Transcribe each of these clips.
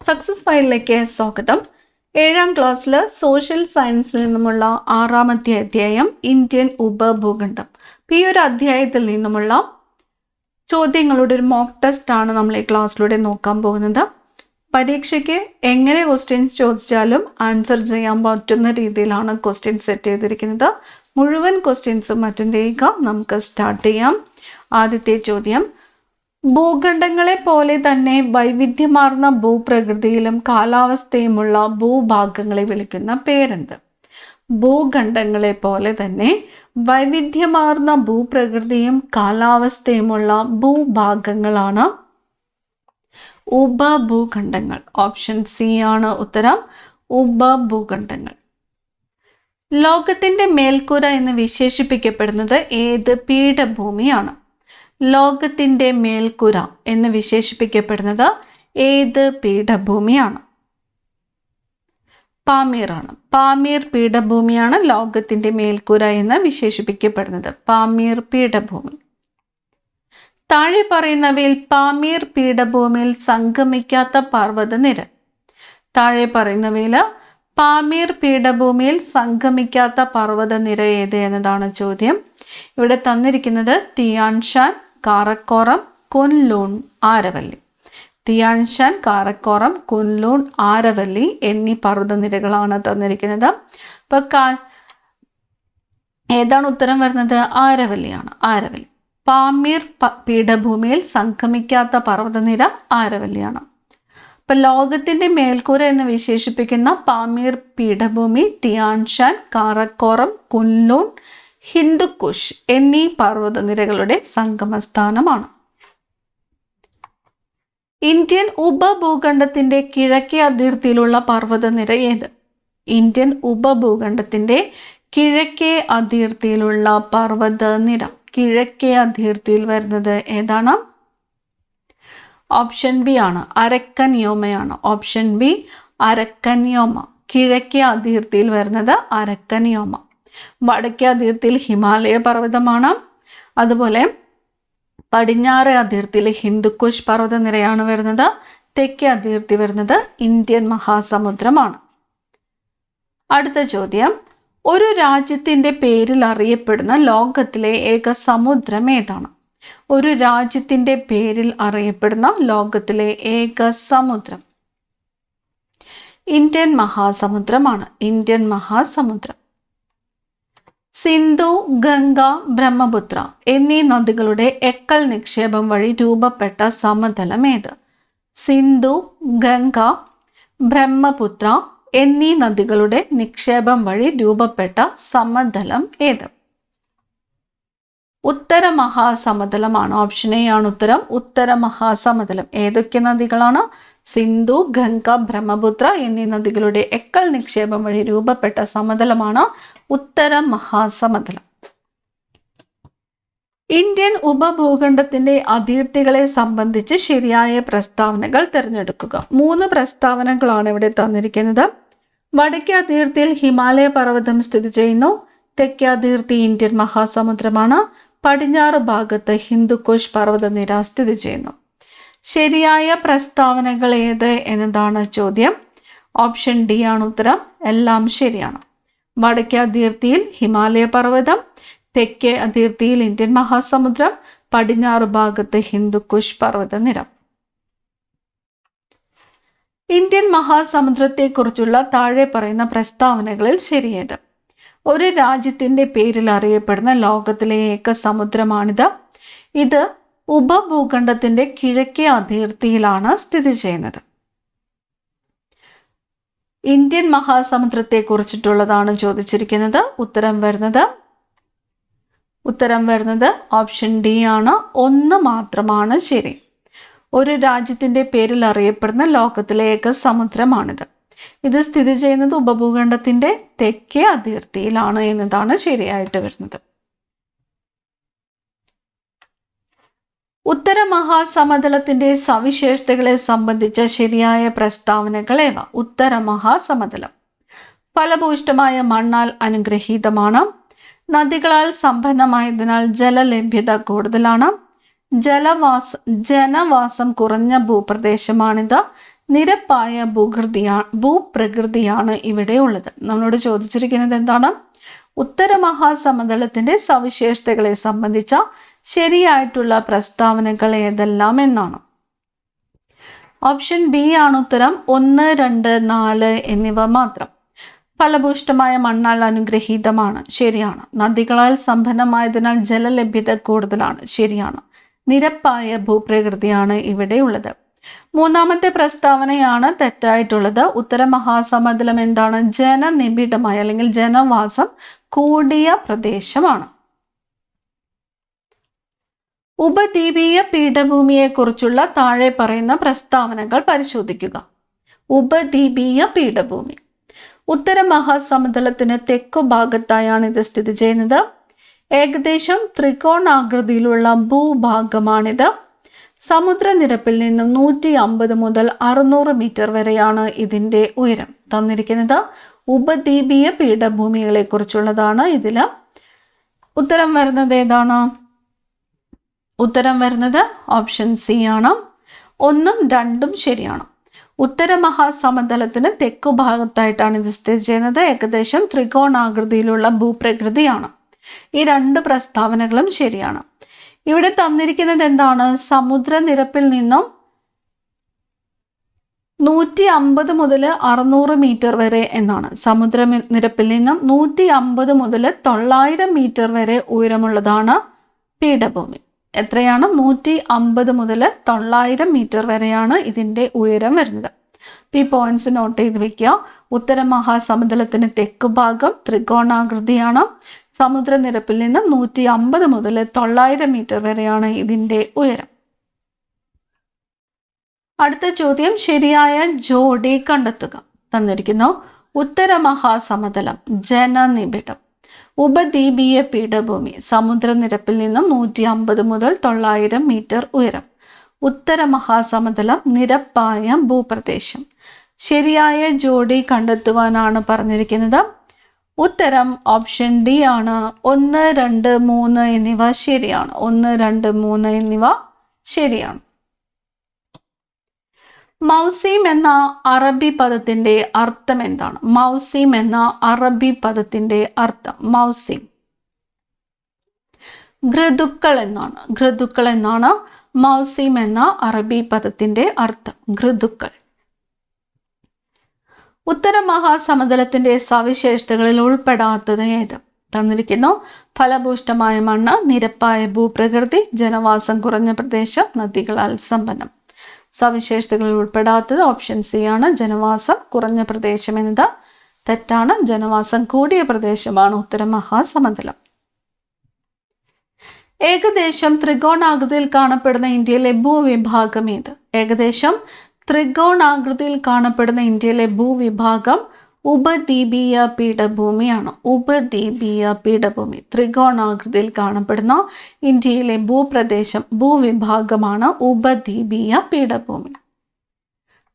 Success ഫയലിലേക്ക് സ്വാഗതം. 7ാം ക്ലാസ്സിൽ സോഷ്യൽ സയൻസിൽ നിന്നുമുള്ള 6ാമത്തെ അധ്യായം ഇന്ത്യൻ ഉപഭൂഖണ്ഡം. ഈ ഒരു അധ്യായത്തിൽ നിന്നുമുള്ള ചോദ്യങ്ങളുടെ ഒരു മോക്ക് ടെസ്റ്റ് ആണ് നമ്മൾ ഈ ക്ലാസ്സിലൂടെ നോക്കാൻ പോകുന്നത്. പരീക്ഷയ്ക്ക് എങ്ങനെ ക്വസ്റ്റ്യൻസ് ചോദിച്ചാലും ആൻസർ ചെയ്യാൻ പറ്റുന്ന രീതിയിലാണ് ക്വസ്റ്റ്യൻ സെറ്റ് ചെയ്തിരിക്കുന്നത്. മുഴുവൻ ക്വസ്റ്റ്യൻസും അറ്റൻഡ് ചെയ്യുക. നമുക്ക് സ്റ്റാർട്ട് ചെയ്യാം. ആദ്യത്തെ ചോദ്യം: ഭൂഖണ്ഡങ്ങളെ പോലെ തന്നെ വൈവിധ്യമാർന്ന ഭൂപ്രകൃതിയിലും കാലാവസ്ഥയുമുള്ള ഭൂഭാഗങ്ങളെ വിളിക്കുന്ന പേരെന്ത്? ഭൂഖണ്ഡങ്ങളെ പോലെ തന്നെ വൈവിധ്യമാർന്ന ഭൂപ്രകൃതിയും കാലാവസ്ഥയുമുള്ള ഭൂഭാഗങ്ങളാണ് ഉപഭൂഖണ്ഡങ്ങൾ. ഓപ്ഷൻ സി ആണ് ഉത്തരം, ഉപഭൂഖണ്ഡങ്ങൾ. ലോകത്തിന്റെ മേൽക്കൂര എന്ന് വിശേഷിപ്പിക്കപ്പെടുന്നത് ഏത് പീഠഭൂമിയാണ്? ലോകത്തിന്റെ മേൽക്കൂര എന്ന് വിശേഷിപ്പിക്കപ്പെടുന്നത് ഏത് പീഠഭൂമിയാണ്? പാമീറാണ്. പാമീർ പീഠഭൂമിയാണ് ലോകത്തിന്റെ മേൽക്കൂര എന്ന് വിശേഷിപ്പിക്കപ്പെടുന്നത്. പാമീർ പീഠഭൂമി. താഴെ പറയുന്നവയിൽ പാമീർ പീഠഭൂമിയിൽ സംഗമിക്കാത്ത പർവ്വതനിര. താഴെ പറയുന്നവയിൽ പാമീർ പീഠഭൂമിയിൽ സംഗമിക്കാത്ത പർവ്വതനിര ഏത് എന്നതാണ് ചോദ്യം. ഇവിടെ തന്നിരിക്കുന്നത് തിയാൻഷാൻ, കാറക്കോറം, കുൻലൂൺ, ആരവല്ലി. തിയാൻഷാൻ, കാറക്കോറം, കുൻലൂൺ, ആരവല്ലി എന്നീ പർവ്വതനിരകളാണ് തന്നിരിക്കുന്നത്. അപ്പൊ ഏതാണ് ഉത്തരം വരുന്നത്? ആരവല്ലിയാണ്. ആരവല്ലി. പാമീർ പീഠഭൂമിയിൽ സംഗമിക്കാത്ത പർവ്വതനിര ആരവല്ലിയാണ്. ഇപ്പൊ ലോകത്തിന്റെ മേൽക്കൂര എന്ന് വിശേഷിപ്പിക്കുന്ന പാമീർ പീഠഭൂമി തിയാൻഷാൻ, കാറക്കോറം, കുൻലൂൺ, ഹിന്ദുക്കുഷ് എന്നീ പർവ്വതനിരകളുടെ സംഗമസ്ഥാനമാണ്. ഇന്ത്യൻ ഉപഭൂഖണ്ഡത്തിന്റെ കിഴക്കേ അതിർത്തിയിലുള്ള പർവ്വതനിര ഏത്? ഇന്ത്യൻ ഉപഭൂഖണ്ഡത്തിന്റെ കിഴക്കേ അതിർത്തിയിലുള്ള പർവ്വതനിര, കിഴക്കേ അതിർത്തിയിൽ വരുന്നത് ഏതാണ്? ഓപ്ഷൻ ബി ആണ്, അരക്കൻയോമയാണ്. Option B, അരക്കൻയോമ. കിഴക്കേ അതിർത്തിയിൽ വരുന്നത് അരക്കൻയോമ. വടക്കേ അതിർത്തിയിൽ ഹിമാലയ പർവ്വതമാണ്. അതുപോലെ പടിഞ്ഞാറ് അതിർത്തിയിൽ ഹിന്ദുക്കുഷ് പർവ്വതനിരയാണ് വരുന്നത്. തെക്കേ അതിർത്തി വരുന്നത് ഇന്ത്യൻ മഹാസമുദ്രമാണ്. അടുത്ത ചോദ്യം: ഒരു രാജ്യത്തിന്റെ പേരിൽ അറിയപ്പെടുന്ന ലോകത്തിലെ ഏക സമുദ്രം ഏതാണ്? ഒരു രാജ്യത്തിന്റെ പേരിൽ അറിയപ്പെടുന്ന ലോകത്തിലെ ഏക സമുദ്രം ഇന്ത്യൻ മഹാസമുദ്രമാണ്. ഇന്ത്യൻ മഹാസമുദ്രം. സിന്ധു, ഗംഗ, ബ്രഹ്മപുത്ര എന്നീ നദികളുടെ എക്കൽ നിക്ഷേപം വഴി രൂപപ്പെട്ട സമതലം ഏത്? സിന്ധു, ഗംഗ, ബ്രഹ്മപുത്ര എന്നീ നദികളുടെ നിക്ഷേപം വഴി രൂപപ്പെട്ട സമതലം ഏത്? ഉത്തര മഹാസമതലമാണ്. ഓപ്ഷൻ എ ആണ് ഉത്തരം, ഉത്തര മഹാസമതലം. ഏതൊക്കെ നദികളാണ്? സിന്ധു, ഗംഗ, ബ്രഹ്മപുത്ര എന്നീ നദികളുടെ എക്കൽ നിക്ഷേപം വഴി രൂപപ്പെട്ട സമതലമാണ് ഉത്തര മഹാസമതലം. ഇന്ത്യൻ ഉപഭൂഖണ്ഡത്തിന്റെ അതിർത്തികളെ സംബന്ധിച്ച് ശരിയായ പ്രസ്താവനകൾ തിരഞ്ഞെടുക്കുക. 3 പ്രസ്താവനകളാണ് ഇവിടെ തന്നിരിക്കുന്നത്. വടക്കേ അതിർത്തിയിൽ ഹിമാലയ പർവ്വതം സ്ഥിതി ചെയ്യുന്നു. തെക്കേ അതിർത്തി ഇന്ത്യൻ മഹാസമുദ്രമാണ്. പടിഞ്ഞാറ് ഭാഗത്ത് ഹിന്ദുക്കുഷ് പർവ്വതനിര സ്ഥിതി ചെയ്യുന്നു. ശരിയായ പ്രസ്താവനകൾ ഏത് എന്നതാണ് ചോദ്യം. ഓപ്ഷൻ ഡി ആണ് ഉത്തരം. എല്ലാം ശരിയാണ്. വടക്കേ അതിർത്തിയിൽ ഹിമാലയ പർവ്വതം, തെക്കേ അതിർത്തിയിൽ ഇന്ത്യൻ മഹാസമുദ്രം, പടിഞ്ഞാറ് ഭാഗത്ത് ഹിന്ദുക്കുഷ് പർവ്വതനിര. ഇന്ത്യൻ മഹാസമുദ്രത്തെക്കുറിച്ചുള്ള താഴെ പറയുന്ന പ്രസ്താവനകളിൽ ശരിയേത്? ഒരു രാജ്യത്തിന്റെ പേരിൽ അറിയപ്പെടുന്ന ലോകത്തിലെ ഏക സമുദ്രമാണിത്. ഇത് ഉപഭൂഖണ്ഡത്തിന്റെ കിഴക്കേ അതിർത്തിയിലാണ് സ്ഥിതി ചെയ്യുന്നത്. ഇന്ത്യൻ മഹാസമുദ്രത്തെ കുറിച്ചിട്ടുള്ളതാണ് ചോദിച്ചിരിക്കുന്നത്. ഉത്തരം വരുന്നത് ഓപ്ഷൻ ഡി ആണ്. 1 മാത്രമാണ് ശരി. ഒരു രാജ്യത്തിന്റെ പേരിൽ അറിയപ്പെടുന്ന ലോകത്തിലെ ഏക സമുദ്രമാണിത്. ഇത് സ്ഥിതി ചെയ്യുന്നത് ഉപഭൂഖണ്ഡത്തിന്റെ തെക്കേ അതിർത്തിയിലാണ് എന്നതാണ് ശരിയായിട്ട് വരുന്നത്. ഉത്തര മഹാസമതലത്തിന്റെ സവിശേഷതകളെ സംബന്ധിച്ച ശരിയായ പ്രസ്താവനകൾ ഏവ? ഉത്തര മഹാസമതലം ഫലഭൂയിഷ്ഠമായ മണ്ണാൽ അനുഗ്രഹീതമാണ്. നദികളാൽ സമ്പന്നമായതിനാൽ ജലലഭ്യത കൂടുതലാണ്. ജനവാസം കുറഞ്ഞ ഭൂപ്രദേശമാണിത്. നിരപ്പായ ഭൂപ്രകൃതിയാണ് ഇവിടെ ഉള്ളത്. നമ്മളോട് ചോദിച്ചിരിക്കുന്നത് എന്താണ്? ഉത്തരമഹാസമതലത്തിന്റെ സവിശേഷതകളെ സംബന്ധിച്ച ശരിയായിട്ടുള്ള പ്രസ്താവനകൾ ഏതെല്ലാം എന്നാണ്. ഓപ്ഷൻ ബി ആണ് ഉത്തരം. 1, 2, 4 എന്നിവ മാത്രം. ഫലഭൂഷ്ടമായ മണ്ണാൽ അനുഗ്രഹീതമാണ്, ശരിയാണ്. നദികളാൽ സമ്പന്നമായതിനാൽ ജലലഭ്യത കൂടുതലാണ്, ശരിയാണ്. നിരപ്പായ ഭൂപ്രകൃതിയാണ് ഇവിടെ ഉള്ളത്. മൂന്നാമത്തെ പ്രസ്താവനയാണ് തെറ്റായിട്ടുള്ളത്. ഉത്തരമഹാസമതലം എന്താണ്? ജനനിബിഡമായ അല്ലെങ്കിൽ ജനവാസം കൂടിയ പ്രദേശമാണ്. ഉപദ്വീപീയ പീഠഭൂമിയെക്കുറിച്ചുള്ള താഴെ പറയുന്ന പ്രസ്താവനകൾ പരിശോധിക്കുക. ഉപദ്വീപീയ പീഠഭൂമി. ഉത്തരമഹാസമതലത്തിന് തെക്കു ഭാഗത്തായാണ് ഇത് സ്ഥിതി ചെയ്യുന്നത്. ഏകദേശം ത്രികോണാകൃതിയിലുള്ള ഭൂഭാഗമാണിത്. സമുദ്രനിരപ്പിൽ നിന്നും 150 മുതൽ 600 മീറ്റർ വരെയാണ് ഇതിൻ്റെ ഉയരം. തന്നിരിക്കുന്നത് ഉപദ്വീപീയ പീഠഭൂമികളെ കുറിച്ചുള്ളതാണ്. ഇതിൽ ഉത്തരം വരുന്നത് ഏതാണ്? ഉത്തരം വരുന്നത് ഓപ്ഷൻ സി ആണ്. 1ഉം 2ഉം ശരിയാണ്. ഉത്തരമഹാസമതലത്തിന് തെക്കു ഭാഗത്തായിട്ടാണ് ഇത് സ്ഥിതി ചെയ്യുന്നത്. ഏകദേശം ത്രികോണാകൃതിയിലുള്ള ഭൂപ്രകൃതിയാണ്. ഈ 2 പ്രസ്താവനകളും ശരിയാണ്. ഇവിടെ തന്നിരിക്കുന്നത് എന്താണ്? സമുദ്രനിരപ്പിൽ നിന്നും 150 മുതൽ 600 മീറ്റർ വരെ എന്നാണ്. സമുദ്രനിരപ്പിൽ നിന്നും 150 മുതൽ 900 മീറ്റർ വരെ ഉയരമുള്ളതാണ് പീഠഭൂമി. എത്രയാണ്? 150 മുതൽ 900 മീറ്റർ വരെയാണ് ഇതിൻ്റെ ഉയരം വരുന്നത്. ഈ പോയിന്റ്സ് നോട്ട് ചെയ്ത് വെക്കുക. ഉത്തരമഹാസമതലത്തിന് തെക്ക് ഭാഗം ത്രികോണാകൃതിയാണ്. സമുദ്രനിരപ്പിൽ നിന്ന് 150 മുതൽ 900 മീറ്റർ വരെയാണ് ഇതിൻ്റെ ഉയരം. അടുത്ത ചോദ്യം, ശരിയായ ജോഡി കണ്ടെത്തുക. തന്നിരിക്കുന്നു ഉത്തരമഹാസമതലം ജനനിബിഡം, ഉപദ്വീപീയ പീഠഭൂമി, സമുദ്രനിരപ്പിൽ നിന്നും 150 മുതൽ 900 മീറ്റർ ഉയരം. ഉത്തരമഹാസമതലം നിരപ്പായ ഭൂപ്രദേശം. ശരിയായ ജോഡി കണ്ടെത്തുവാനാണ് പറഞ്ഞിരിക്കുന്നത്. ഉത്തരം ഓപ്ഷൻ ഡി ആണ്. 1, 2, 3 എന്നിവ ശരിയാണ്. 1, 2, 3 എന്നിവ ശരിയാണ്. മൗസീം എന്ന അറബി പദത്തിന്റെ അർത്ഥം എന്താണ്? മൗസീം എന്ന അറബി പദത്തിന്റെ അർത്ഥം മൗസീം ഘൃതുക്കൾ എന്നാണ്. ഘൃതുക്കൾ എന്നാണ് മൗസീം എന്ന അറബി പദത്തിന്റെ അർത്ഥം, ഘൃതുക്കൾ. ഉത്തരമഹാസമതലത്തിന്റെ സവിശേഷതകളിൽ ഉൾപ്പെടാത്തത് ഏത്? തന്നിരിക്കുന്നു ഫലഭൂഷ്ടമായ മണ്ണ്, നിരപ്പായ ഭൂപ്രകൃതി, ജനവാസം കുറഞ്ഞ പ്രദേശം, നദികളാൽ സമ്പന്നം. സവിശേഷതകളിൽ ഉൾപ്പെടാത്തത് ഓപ്ഷൻ സി ആണ്. ജനവാസം കുറഞ്ഞ പ്രദേശം എന്നത് തെറ്റാണ്. ജനവാസം കൂടിയ പ്രദേശമാണ് ഉത്തരമഹാസമതലം. ഏകദേശം ത്രികോണാകൃതിയിൽ കാണപ്പെടുന്ന ഇന്ത്യയിലെ ഭൂവിഭാഗം ഏത്? ഏകദേശം ത്രികോണാകൃതിയിൽ കാണപ്പെടുന്ന ഇന്ത്യയിലെ ഭൂവിഭാഗം ഉപദ്വീപീയ പീഠഭൂമിയാണ്. ഉപദ്വീപീയ പീഠഭൂമി ത്രികോണാകൃതിയിൽ കാണപ്പെടുന്ന ഇന്ത്യയിലെ ഭൂവിഭാഗമാണ് ഉപദ്വീപീയ പീഠഭൂമി.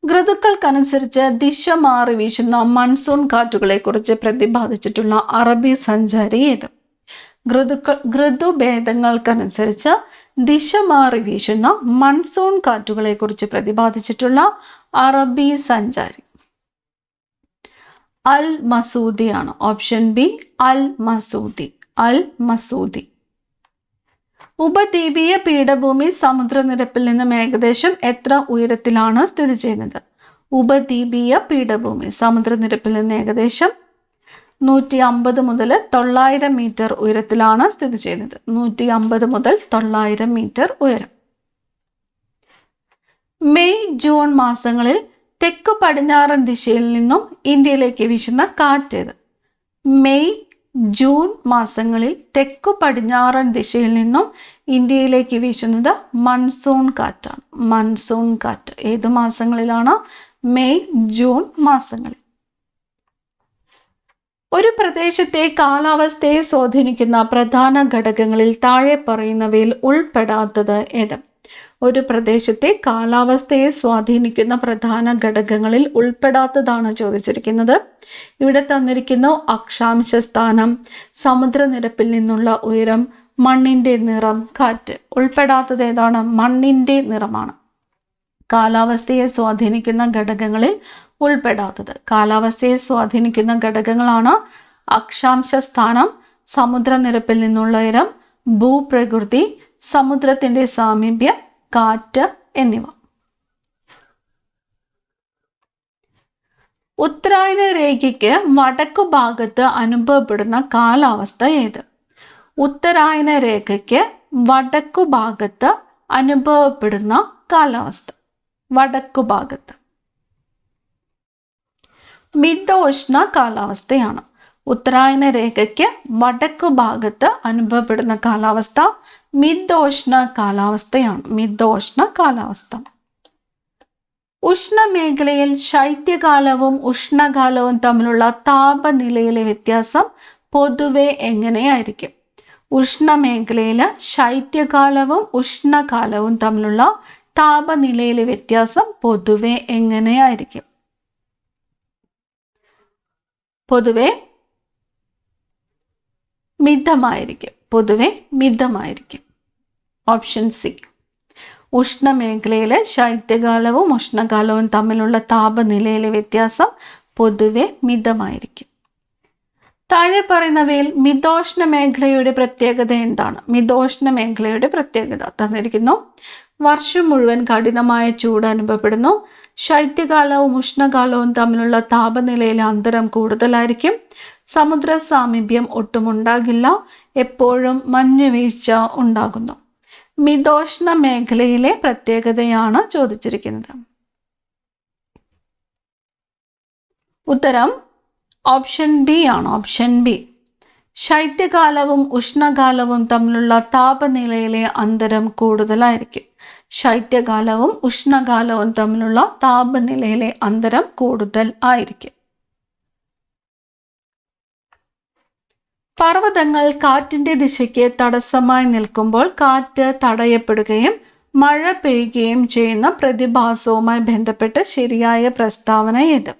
ഘൃതുക്കൾക്കനുസരിച്ച് ദിശ മാറി വീശുന്ന മൺസൂൺ കാറ്റുകളെ കുറിച്ച് പ്രതിപാദിച്ചിട്ടുള്ള അറബി സഞ്ചാരി ഏത്? ഋതുഭേദങ്ങൾക്കനുസരിച്ച് ദിശ മാറി വീശുന്ന മൺസൂൺ കാറ്റുകളെ കുറിച്ച് പ്രതിപാദിച്ചിട്ടുള്ള അറബി സഞ്ചാരി അൽ മസൂദിയാണ്. ഓപ്ഷൻ ബി അൽ മസൂദി. അൽ മസൂദി. ഉപദ്വീപീയ പീഠഭൂമി സമുദ്രനിരപ്പിൽ നിന്നും ഏകദേശം എത്ര ഉയരത്തിലാണ് സ്ഥിതി ചെയ്യുന്നത്? ഉപദ്വീപീയ പീഠഭൂമി സമുദ്രനിരപ്പിൽ നിന്ന് ഏകദേശം 150 മുതൽ 900 മീറ്റർ ഉയരത്തിലാണ് സ്ഥിതി ചെയ്യുന്നത്. 150 മുതൽ 900 മീറ്റർ ഉയരം. മെയ് ജൂൺ മാസങ്ങളിൽ തെക്ക് പടിഞ്ഞാറൻ ദിശയിൽ നിന്നും ഇന്ത്യയിലേക്ക് വീശുന്ന കാറ്റേത്? മെയ് ജൂൺ മാസങ്ങളിൽ തെക്ക് പടിഞ്ഞാറൻ ദിശയിൽ നിന്നും ഇന്ത്യയിലേക്ക് വീശുന്നത് മൺസൂൺ കാറ്റാണ്. മൺസൂൺ കാറ്റ് ഏത് മാസങ്ങളിലാണ്? മെയ് ജൂൺ മാസങ്ങളിൽ. ഒരു പ്രദേശത്തെ കാലാവസ്ഥയെ സ്വാധീനിക്കുന്ന പ്രധാന ഘടകങ്ങളിൽ താഴെ പറയുന്നവയിൽ ഉൾപ്പെടാത്തത് ഏത്? ഒരു പ്രദേശത്തെ കാലാവസ്ഥയെ സ്വാധീനിക്കുന്ന പ്രധാന ഘടകങ്ങളിൽ ഉൾപ്പെടാത്തതാണ് ചോദിച്ചിരിക്കുന്നത്. ഇവിടെ തന്നിരിക്കുന്നു അക്ഷാംശ സ്ഥാനം, സമുദ്രനിരപ്പിൽ നിന്നുള്ള ഉയരം, മണ്ണിൻ്റെ നിറം, കാറ്റ്. ഉൾപ്പെടാത്തത് ഏതാണ്? മണ്ണിൻ്റെ നിറമാണ്. കാലാവസ്ഥയെ സ്വാധീനിക്കുന്ന ഘടകങ്ങളിൽ ഉൾപ്പെടാത്തത്. കാലാവസ്ഥയെ സ്വാധീനിക്കുന്ന ഘടകങ്ങളാണ് അക്ഷാംശ സ്ഥാനം, സമുദ്രനിരപ്പിൽ നിന്നുള്ള ഉയരം, ഭൂപ്രകൃതി, സമുദ്രത്തിന്റെ സാമീപ്യം, കാറ്റ് എന്നിവ. ഉത്തരായന രേഖയ്ക്ക് വടക്കു ഭാഗത്ത് അനുഭവപ്പെടുന്ന കാലാവസ്ഥ ഏത്? ഉത്തരായന രേഖയ്ക്ക് വടക്കു ഭാഗത്ത് അനുഭവപ്പെടുന്ന കാലാവസ്ഥ, വടക്കു ഭാഗത്ത് മിതോഷ്ണ കാലാവസ്ഥയാണ്. ഉത്തരായന രേഖയ്ക്ക് വടക്കു ഭാഗത്ത് അനുഭവപ്പെടുന്ന കാലാവസ്ഥ മിതോഷ്ണ കാലാവസ്ഥയാണ്. മിതോഷ്ണ കാലാവസ്ഥ. ഉഷ്ണമേഖലയിൽ ശൈത്യകാലവും ഉഷ്ണകാലവും തമ്മിലുള്ള താപനിലയിലെ വ്യത്യാസം പൊതുവെ എങ്ങനെയായിരിക്കും? ഉഷ്ണമേഖലയിൽ ശൈത്യകാലവും ഉഷ്ണകാലവും തമ്മിലുള്ള താപനിലയിലെ വ്യത്യാസം പൊതുവെ എങ്ങനെയായിരിക്കും? പൊതുവെ മിതമായിരിക്കും. പൊതുവെ മിതമായിരിക്കും. Option C. ഉഷ്ണമേഖലയിലെ ശൈത്യകാലവും ഉഷ്ണകാലവും തമ്മിലുള്ള താപനിലയിലെ വ്യത്യാസം പൊതുവെ മിതമായിരിക്കും. താഴെ പറയുന്നവയിൽ മിതോഷ്ണ മേഖലയുടെ പ്രത്യേകത എന്താണ്? മിതോഷ്ണ മേഖലയുടെ പ്രത്യേകത തന്നിരിക്കുന്നു. വർഷം മുഴുവൻ കഠിനമായ ചൂട് അനുഭവപ്പെടുന്നു. ശൈത്യകാലവും ഉഷ്ണകാലവും തമ്മിലുള്ള താപനിലയിലെ അന്തരം കൂടുതലായിരിക്കും. സമുദ്ര സാമീപ്യം ഒട്ടുമുണ്ടാകില്ല. എപ്പോഴും മഞ്ഞുവീഴ്ച ഉണ്ടാകുന്നു. മിതോഷ്ണ മേഖലയിലെ പ്രത്യേകതയാണ് ചോദിച്ചിരിക്കുന്നത്. ഉത്തരം ഓപ്ഷൻ ബി ആണ്. Option B. ശൈത്യകാലവും ഉഷ്ണകാലവും തമ്മിലുള്ള താപനിലയിലെ അന്തരം കൂടുതലായിരിക്കും. ശൈത്യകാലവും ഉഷ്ണകാലവും തമ്മിലുള്ള താപനിലയിലെ അന്തരം കൂടുതൽ ആയിരിക്കും. പർവ്വതങ്ങൾ കാറ്റിന്റെ ദിശയ്ക്ക് തടസ്സമായി നിൽക്കുമ്പോൾ കാറ്റ് തടയപ്പെടുകയും മഴ പെയ്യുകയും ചെയ്യുന്ന പ്രതിഭാസവുമായി ബന്ധപ്പെട്ട് ശരിയായ പ്രസ്താവന ഏത്?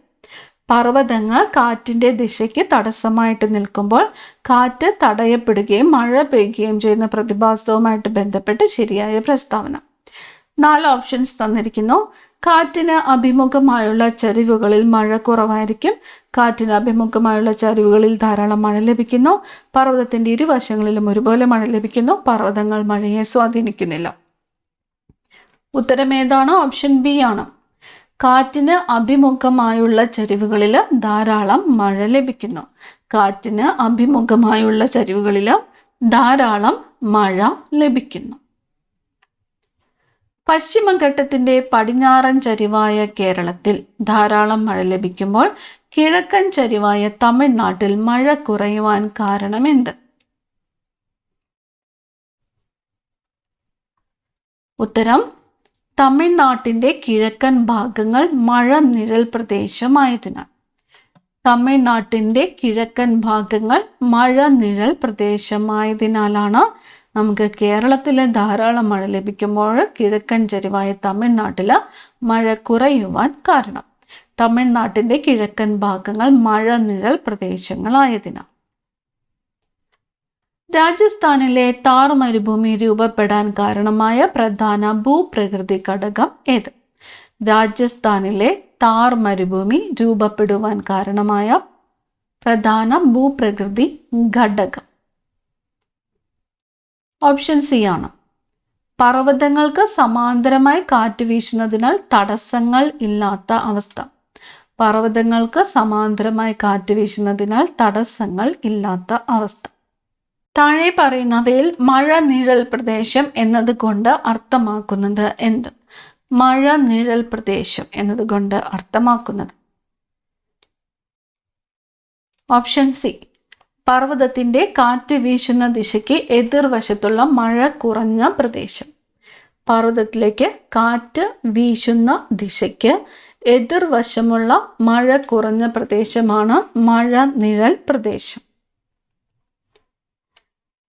പർവ്വതങ്ങൾ കാറ്റിന്റെ ദിശയ്ക്ക് തടസ്സമായിട്ട് നിൽക്കുമ്പോൾ കാറ്റ് തടയപ്പെടുകയും മഴ പെയ്യുകയും ചെയ്യുന്ന പ്രതിഭാസവുമായിട്ട് ബന്ധപ്പെട്ട് ശരിയായ പ്രസ്താവന. 4 ഓപ്ഷൻസ് തന്നിരിക്കുന്നു. കാറ്റിന് അഭിമുഖമായുള്ള ചരിവുകളിൽ മഴ കുറവായിരിക്കും. കാറ്റിന് അഭിമുഖമായുള്ള ചരിവുകളിൽ ധാരാളം മഴ ലഭിക്കുന്നു. പർവ്വതത്തിന്റെ ഇരുവശങ്ങളിലും ഒരുപോലെ മഴ ലഭിക്കുന്നു. പർവ്വതങ്ങൾ മഴയെ സ്വാധീനിക്കുന്നില്ല. ഉത്തരം ഏതാണ്? ഓപ്ഷൻ ബി ആണ്. കാറ്റിന് അഭിമുഖമായുള്ള ചരിവുകളിൽ ധാരാളം മഴ ലഭിക്കുന്നു. കാറ്റിന് അഭിമുഖമായുള്ള ചരിവുകളിൽ ധാരാളം മഴ ലഭിക്കുന്നു. പശ്ചിമഘട്ടത്തിന്റെ പടിഞ്ഞാറൻ ചരിവായ കേരളത്തിൽ ധാരാളം മഴ ലഭിക്കുമ്പോൾ കിഴക്കൻ ചരിവായ തമിഴ്നാട്ടിൽ മഴ കുറയുവാൻ കാരണമെന്ത്? ഉത്തരം തമിഴ്നാട്ടിന്റെ കിഴക്കൻ ഭാഗങ്ങൾ മഴ നിഴൽ പ്രദേശമായതിനാൽ. തമിഴ്നാട്ടിന്റെ കിഴക്കൻ ഭാഗങ്ങൾ മഴ നിഴൽ പ്രദേശമായതിനാലാണ് നമുക്ക് കേരളത്തിൽ ധാരാളം മഴ ലഭിക്കുമ്പോൾ കിഴക്കൻ ചരിവായ തമിഴ്നാട്ടിൽ മഴ കുറയുവാൻ കാരണം. തമിഴ്നാട്ടിന്റെ കിഴക്കൻ ഭാഗങ്ങൾ മഴ നിഴൽ പ്രദേശങ്ങളായതിനാൽ. രാജസ്ഥാനിലെ താർ മരുഭൂമി രൂപപ്പെടാൻ കാരണമായ പ്രധാന ഭൂപ്രകൃതി ഘടകം ഏത്? രാജസ്ഥാനിലെ താർ മരുഭൂമി രൂപപ്പെടുവാൻ കാരണമായ പ്രധാന ഭൂപ്രകൃതി ഘടകം ഓപ്ഷൻ സി ആണ്. പർവ്വതങ്ങൾക്ക് സമാന്തരമായി കാറ്റ് വീശുന്നതിനാൽ തടസ്സങ്ങൾ ഇല്ലാത്ത അവസ്ഥ. പർവ്വതങ്ങൾക്ക് സമാന്തരമായി കാറ്റ് വീശുന്നതിനാൽ തടസ്സങ്ങൾ ഇല്ലാത്ത അവസ്ഥ. താഴെ പറയുന്നവയിൽ മഴ നിഴൽ പ്രദേശം എന്നതുകൊണ്ട് അർത്ഥമാക്കുന്നത് എന്ത്? മഴ നിഴൽ പ്രദേശം എന്നതുകൊണ്ട് അർത്ഥമാക്കുന്നത് ഓപ്ഷൻ സി. പർവ്വതത്തിന്റെ കാറ്റ് വീശുന്ന ദിശയ്ക്ക് എതിർവശത്തുള്ള മഴ കുറഞ്ഞ പ്രദേശം. പർവ്വതത്തിലേക്ക് കാറ്റ് വീശുന്ന ദിശയ്ക്ക് എതിർവശമുള്ള മഴ കുറഞ്ഞ പ്രദേശമാണ് മഴ നിഴൽ പ്രദേശം.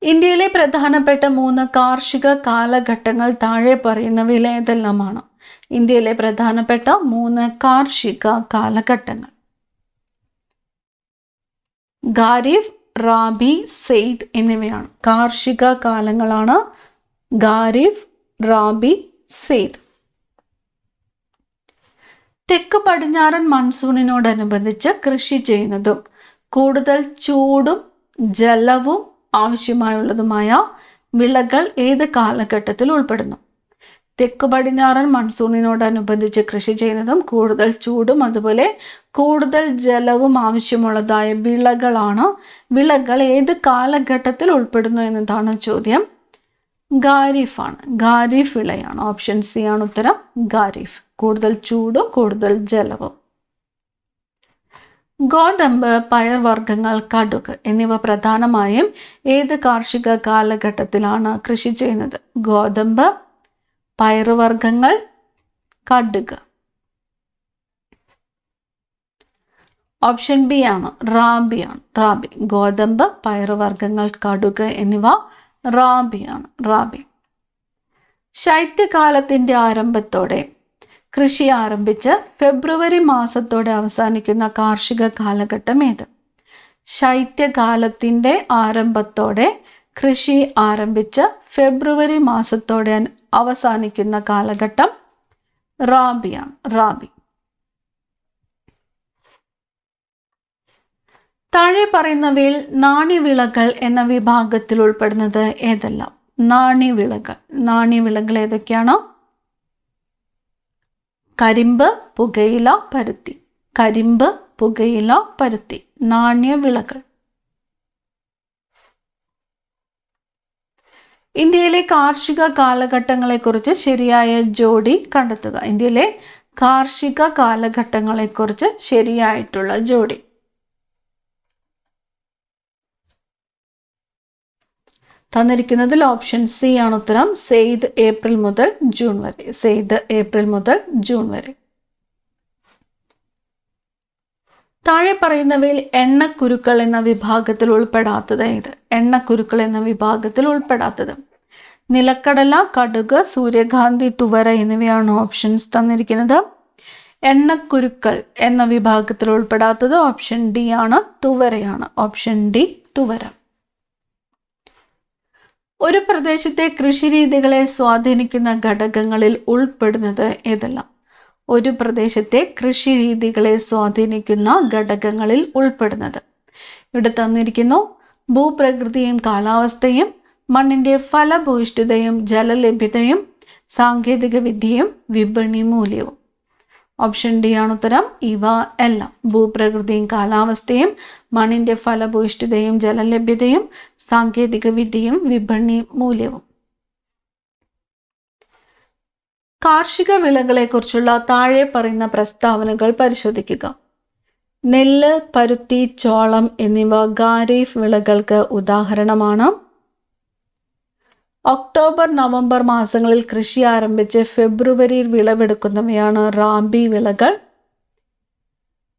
ഇന്ത്യയിലെ പ്രധാനപ്പെട്ട 3 കാർഷിക കാലഘട്ടങ്ങൾ താഴെ പറയുന്നവയിൽ ഏതെല്ലാമാണ്? ഇന്ത്യയിലെ പ്രധാനപ്പെട്ട 3 കാർഷിക കാലഘട്ടങ്ങൾ. ഖാരിഫ്, റാബി, സെയ്ദ് എന്നിവയാണ് കാർഷിക കാലങ്ങളാണ്. ഖാരിഫ്, റാബി, സെയ്ദ്. തെക്ക് പടിഞ്ഞാറൻ മൺസൂണിനോടനുബന്ധിച്ച് കൃഷി ചെയ്യുന്നതും കൂടുതൽ ചൂടും ജലവും ആവശ്യമായുള്ളതുമായ വിളകൾ ഏത് കാലഘട്ടത്തിൽ ഉൾപ്പെടുന്നു? തെക്ക് പടിഞ്ഞാറൻ മൺസൂണിനോടനുബന്ധിച്ച് കൃഷി ചെയ്യുന്നതും കൂടുതൽ ചൂടും അതുപോലെ കൂടുതൽ ജലവും ആവശ്യമുള്ളതായ വിളകൾ ഏത് കാലഘട്ടത്തിൽ ഉൾപ്പെടുന്നു എന്നതാണ് ചോദ്യം. ഖാരിഫാണ്. ഖാരിഫ് വിളയാണ്. ഓപ്ഷൻ സി ആണ് ഉത്തരം. ഖാരിഫ്. കൂടുതൽ ചൂടും കൂടുതൽ ജലവും. ഗോതമ്പ്, പയർവർഗ്ഗങ്ങൾ, കടുക് എന്നിവ പ്രധാനമായും ഏത് കാർഷിക കാലഘട്ടത്തിലാണ് കൃഷി ചെയ്യുന്നത്? ഗോതമ്പ്, പയറുവർഗ്ഗങ്ങൾ, കടുക്. ഓപ്ഷൻ ബി ആണ് റാബിയാണ്. റാബി. ഗോതമ്പ്, പയറുവർഗ്ഗങ്ങൾ, കടുക് എന്നിവ റാബിയാണ്. റാബി. ശൈത്യകാലത്തിന്റെ ആരംഭത്തോടെ കൃഷി ആരംഭിച്ച് ഫെബ്രുവരി മാസത്തോടെ അവസാനിക്കുന്ന കാർഷിക കാലഘട്ടം ഏത്? ശൈത്യകാലത്തിന്റെ ആരംഭത്തോടെ കൃഷി ആരംഭിച്ച് ഫെബ്രുവരി മാസത്തോടെ അവസാനിക്കുന്ന കാലഘട്ടം റാബിയാണ്. റാബി. താഴെ പറയുന്നവയിൽ നാണ്യവിളകൾ എന്ന വിഭാഗത്തിൽ ഉൾപ്പെടുന്നത് ഏതെല്ലാം? നാണ്യവിളകൾ ഏതൊക്കെയാണ്? കരിമ്പ്, പുകയില, പരുത്തി. കരിമ്പ്, പുകയില, പരുത്തി നാണ്യവിളകൾ. ഇന്ത്യയിലെ കാർഷിക കാലഘട്ടങ്ങളെക്കുറിച്ച് ശരിയായ ജോഡി കണ്ടെത്തുക. ഇന്ത്യയിലെ കാർഷിക കാലഘട്ടങ്ങളെക്കുറിച്ച് ശരിയായിട്ടുള്ള ജോഡി. തന്നിരിക്കുന്നതിൽ ഓപ്ഷൻ സി ആണ് ഉത്തരം. സെയ്ദ് ഏപ്രിൽ മുതൽ ജൂൺ വരെ. സെയ്ദ് ഏപ്രിൽ മുതൽ ജൂൺ വരെ. താഴെ പറയുന്നവയിൽ എണ്ണക്കുരുക്കൾ എന്ന വിഭാഗത്തിൽ ഉൾപ്പെടാത്തത് ഏത്? എണ്ണക്കുരുക്കൾ എന്ന വിഭാഗത്തിൽ ഉൾപ്പെടാത്തത് നിലക്കടല, കടുക്, സൂര്യകാന്തി, തുവര എന്നിവയാണ് ഓപ്ഷൻസ് തന്നിരിക്കുന്നത്. എണ്ണക്കുരുക്കൾ എന്ന വിഭാഗത്തിൽ ഉൾപ്പെടാത്തത് ഓപ്ഷൻ ഡി ആണ്, തുവരയാണ്. Option D, തുവര. ഒരു പ്രദേശത്തെ കൃഷിരീതികളെ സ്വാധീനിക്കുന്ന ഘടകങ്ങളിൽ ഉൾപ്പെടുന്നത് ഏതെല്ലാം? ഒരു പ്രദേശത്തെ കൃഷിരീതികളെ സ്വാധീനിക്കുന്ന ഘടകങ്ങളിൽ ഉൾപ്പെടുന്നത് ഇവിടെ തന്നിരിക്കുന്നു. ഭൂപ്രകൃതിയും കാലാവസ്ഥയും, മണ്ണിന്റെ ഫലഭൂയിഷ്ഠതയും, ജലലഭ്യതയും, സാങ്കേതിക വിദ്യയും, വിപണി മൂല്യവും. ഓപ്ഷൻ ഡി ആണ് ഉത്തരം. ഇവ എല്ലാം. ഭൂപ്രകൃതിയും കാലാവസ്ഥയും, മണ്ണിന്റെ ഫലഭൂയിഷ്ഠതയും, ജലലഭ്യതയും, സാങ്കേതിക വിദ്യയും, വിപണി മൂല്യവും. കാർഷിക വിളകളെക്കുറിച്ചുള്ള താഴെ പറയുന്ന പ്രസ്താവനകൾ പരിശോധിക്കുക. നെല്ല്, പരുത്തി, ചോളം എന്നിവ ഖാരിഫ് വിളകൾക്ക് ഉദാഹരണമാണ്. ഒക്ടോബർ, നവംബർ മാസങ്ങളിൽ കൃഷി ആരംഭിച്ച് ഫെബ്രുവരിയിൽ വിളവെടുക്കുന്നവയാണ് റാബി വിളകൾ.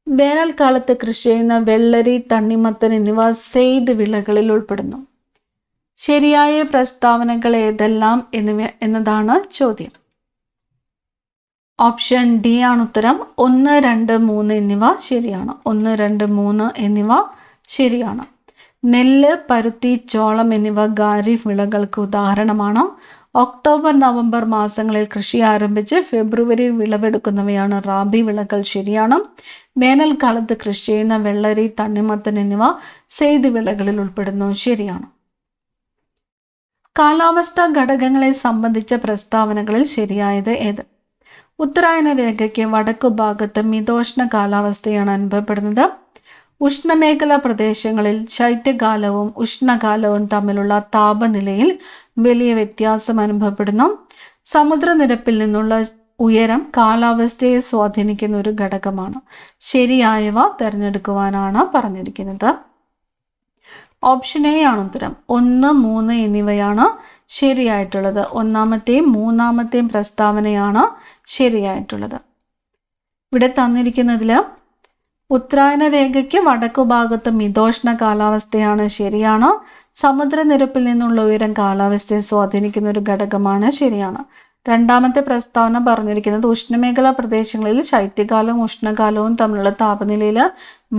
വേനൽക്കാലത്ത് കൃഷി ചെയ്യുന്ന വെള്ളരി, തണ്ണിമത്തൻ എന്നിവ സെയ്ദ് വിളകളിൽ ഉൾപ്പെടുന്നു. ശരിയായ പ്രസ്താവനകൾ ഏതെല്ലാം എന്നതാണ് ചോദ്യം. ഓപ്ഷൻ ഡി ആണ് ഉത്തരം. 1, 2, 3 എന്നിവ ശരിയാണ്. 1, 2, 3 എന്നിവ ശരിയാണ്. നെല്ല്, പരുത്തി, ചോളം എന്നിവ ഖാരിഫ് വിളകൾക്ക് ഉദാഹരണമാണ്. ഒക്ടോബർ, നവംബർ മാസങ്ങളിൽ കൃഷി ആരംഭിച്ച് ഫെബ്രുവരിയിൽ വിളവെടുക്കുന്നവയാണ് റാബി വിളകൾ. ശരിയാണ്. വേനൽക്കാലത്ത് കൃഷി ചെയ്യുന്ന വെള്ളരി, തണ്ണിമത്തൻ എന്നിവ സെയ്ദ് വിളകളിൽ ഉൾപ്പെടുന്നു. ശരിയാണ്. കാലാവസ്ഥാ ഘടകങ്ങളെ സംബന്ധിച്ച പ്രസ്താവനകളിൽ ശരിയായത് ഏത്? ഉത്തരായന രേഖയ്ക്ക് വടക്കുഭാഗത്ത് മിതോഷ്ണ കാലാവസ്ഥയാണ് അനുഭവപ്പെടുന്നത്. ഉഷ്ണമേഖലാ പ്രദേശങ്ങളിൽ ശൈത്യകാലവും ഉഷ്ണകാലവും തമ്മിലുള്ള താപനിലയിൽ വലിയ വ്യത്യാസം അനുഭവപ്പെടുന്നു. സമുദ്രനിരപ്പിൽ നിന്നുള്ള ഉയരം കാലാവസ്ഥയെ സ്വാധീനിക്കുന്ന ഒരു ഘടകമാണ്. ശരിയായവ തിരഞ്ഞെടുക്കുവാനാണ് പറഞ്ഞിരിക്കുന്നത്. ഓപ്ഷൻ എ ആണ് ഉത്തരം. 1, 3 എന്നിവയാണ് ശരിയായിട്ടുള്ളത്. ഒന്നാമത്തെയും മൂന്നാമത്തെയും പ്രസ്താവനയാണ് ശരിയായിട്ടുള്ളത്. ഇവിടെ തന്നിരിക്കുന്നതിൽ ഉത്തരായന രേഖയ്ക്ക് വടക്കുഭാഗത്ത് മിതോഷ്ണ കാലാവസ്ഥയാണ്. ശരിയാണ്. സമുദ്രനിരപ്പിൽ നിന്നുള്ള ഉയരം കാലാവസ്ഥയെ സ്വാധീനിക്കുന്ന ഒരു ഘടകമാണ്. ശരിയാണ്. രണ്ടാമത്തെ പ്രസ്താവന പറഞ്ഞിരിക്കുന്നത് ഉഷ്ണമേഖലാ പ്രദേശങ്ങളിൽ ശൈത്യകാലവും ഉഷ്ണകാലവും തമ്മിലുള്ള താപനിലയിൽ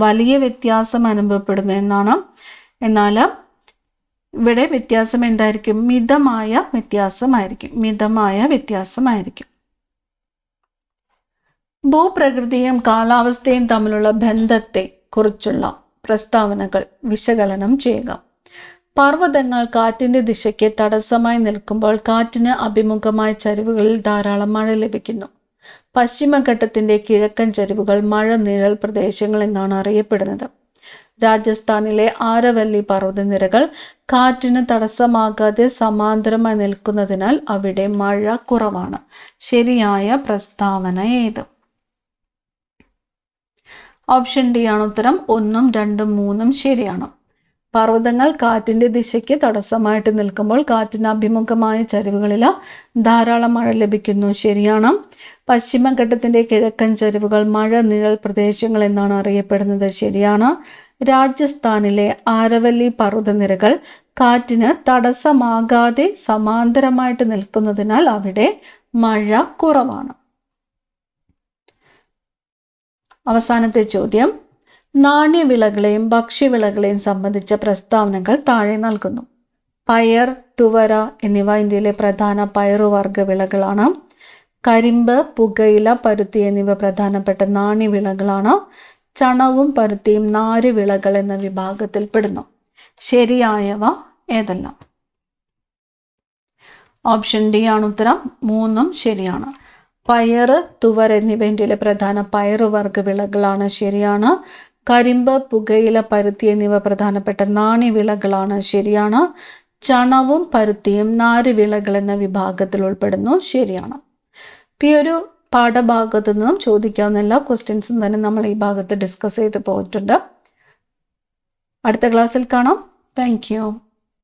വലിയ വ്യത്യാസം അനുഭവപ്പെടുന്നു എന്നാണ്. എന്നാൽ ഇവിടെ വ്യത്യാസം എന്തായിരിക്കും? മിതമായ വ്യത്യാസമായിരിക്കും. ഭൂപ്രകൃതിയും കാലാവസ്ഥയും തമ്മിലുള്ള ബന്ധത്തെ കുറിച്ചുള്ള പ്രസ്താവനകൾ വിശകലനം ചെയ്യുക. പർവ്വതങ്ങൾ കാറ്റിന്റെ ദിശയ്ക്ക് തടസ്സമായി നിൽക്കുമ്പോൾ കാറ്റിന് അഭിമുഖമായ ചരിവുകളിൽ ധാരാളം മഴ ലഭിക്കുന്നു. പശ്ചിമഘട്ടത്തിന്റെ കിഴക്കൻ ചരിവുകൾ മഴ നിഴൽ പ്രദേശങ്ങൾ എന്നാണ് അറിയപ്പെടുന്നത്. രാജസ്ഥാനിലെ ആരവല്ലി പർവ്വതനിരകൾ കാറ്റിന് തടസ്സമാകാതെ സമാന്തരമായി നിൽക്കുന്നതിനാൽ അവിടെ മഴ കുറവാണ്. ശരിയായ പ്രസ്താവന ഏത്? ഓപ്ഷൻ ഡി ആണ് ഉത്തരം. 1, 2, 3 ശരിയാണ്. പർവ്വതങ്ങൾ കാറ്റിന്റെ ദിശയ്ക്ക് തടസ്സമായിട്ട് നിൽക്കുമ്പോൾ കാറ്റിന് അഭിമുഖമായ ചരിവുകളിൽ ധാരാളം മഴ ലഭിക്കുന്നു. ശരിയാണ്. പശ്ചിമഘട്ടത്തിന്റെ കിഴക്കൻ ചരിവുകൾ മഴ നിഴൽ പ്രദേശങ്ങൾ എന്നാണ് അറിയപ്പെടുന്നത്. ശരിയാണ്. രാജസ്ഥാനിലെ ആരവല്ലി പർവ്വതനിരകൾ കാറ്റിന് തടസ്സമാകാതെ സമാന്തരമായിട്ട് നിൽക്കുന്നതിനാൽ അവിടെ മഴ കുറവാണ്. അവസാനത്തെ ചോദ്യം, നാണ്യവിളകളെയും ഭക്ഷ്യവിളകളെയും സംബന്ധിച്ച പ്രസ്താവനകൾ താഴെ നൽകുന്നു. പയർ, തുവര എന്നിവ ഇന്ത്യയിലെ പ്രധാന പയറുവർഗ വിളകളാണ്. കരിമ്പ്, പുകയില, പരുത്തി എന്നിവ പ്രധാനപ്പെട്ട നാണ്യവിളകളാണ്. ചണവും പരുത്തിയും നാരുവിളകൾ എന്ന വിഭാഗത്തിൽപ്പെടുന്നു. ശരിയായവ ഏതെല്ലാം? ഓപ്ഷൻ ഡി ആണ് ഉത്തരം. 3 ശരിയാണ്. പയർ, തുവര എന്നിവ ഇന്ത്യയിലെ പ്രധാന പയറുവർഗ വിളകളാണ്. ശരിയാണ്. കരിമ്പ്, പുകയില, പരുത്തി എന്നിവ പ്രധാനപ്പെട്ട നാണ്യവിളകളാണ്. ശരിയാണ്. ചണവും പരുത്തിയും നാരുവിളകൾ എന്ന വിഭാഗത്തിൽ ഉൾപ്പെടുന്നു. ശരിയാണ്. ഈ ഒരു പാഠഭാഗത്തു നിന്നും ചോദിക്കാവുന്ന എല്ലാ ക്വസ്റ്റ്യൻസും തന്നെ നമ്മൾ ഈ ഭാഗത്ത് ഡിസ്കസ് ചെയ്ത് പോയിട്ടുണ്ട്. അടുത്ത ക്ലാസ്സിൽ കാണാം. Thank you.